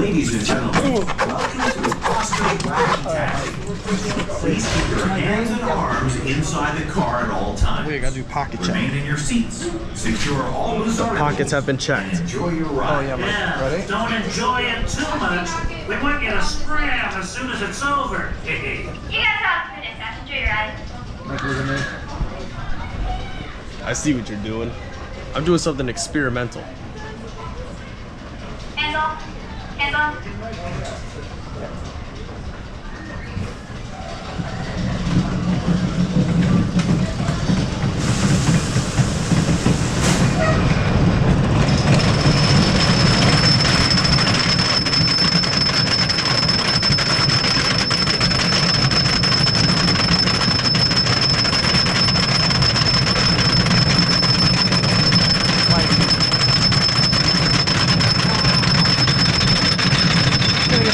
Ladies and gentlemen, welcome to Oscar's Wacky Taxi. Please keep your hands and arms inside the car at all times. Wait, I gotta do pocket check. Remain in your seats. Secure all loose articles. Pockets have been checked. Enjoy your ride. Oh yeah, Mike. Yeah, Ready? don't enjoy it too much. We want you to scram as soon as it's over. You guys have a minute, enjoy your ride. Mike, look at me. I see what you're doing. I'm doing something experimental. Hands off. Hands off.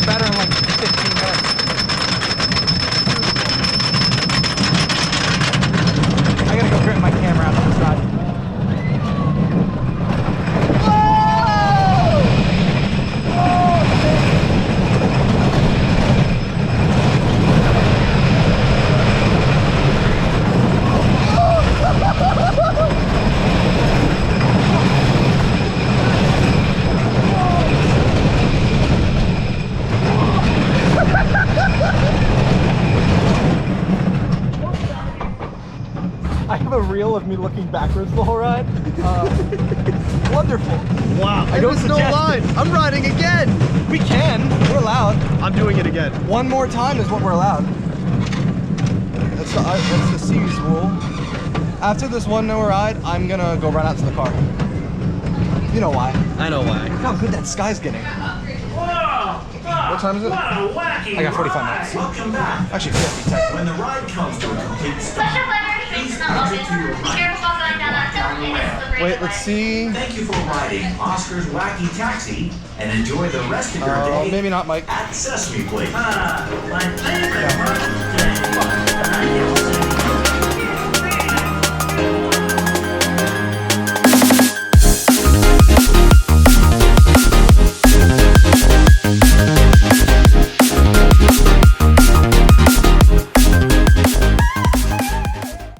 Better in like 15 minutes. I gotta go grab my camera out on the side. I have a reel of me looking backwards the whole ride. Wonderful. Wow. I don't no line. I'm riding again. We can. We're allowed. I'm doing it again. One more time is what we're allowed. That's the C's rule. After this one no ride, I'm gonna go run out to the car. You know why. I know why. Look how good that sky's getting. Whoa! What time is it? What a wacky I got 45 ride. minutes. Welcome back. Actually, 50 technically. When the ride comes to a complete stop, Special letter restraints not open. Be careful while going down that hill. It is slippery. Wait, let's see. thank you for riding Oscar's Wacky Taxi and enjoy the rest of your day Maybe not, Mike. at Sesame Place. My favorite part of the day.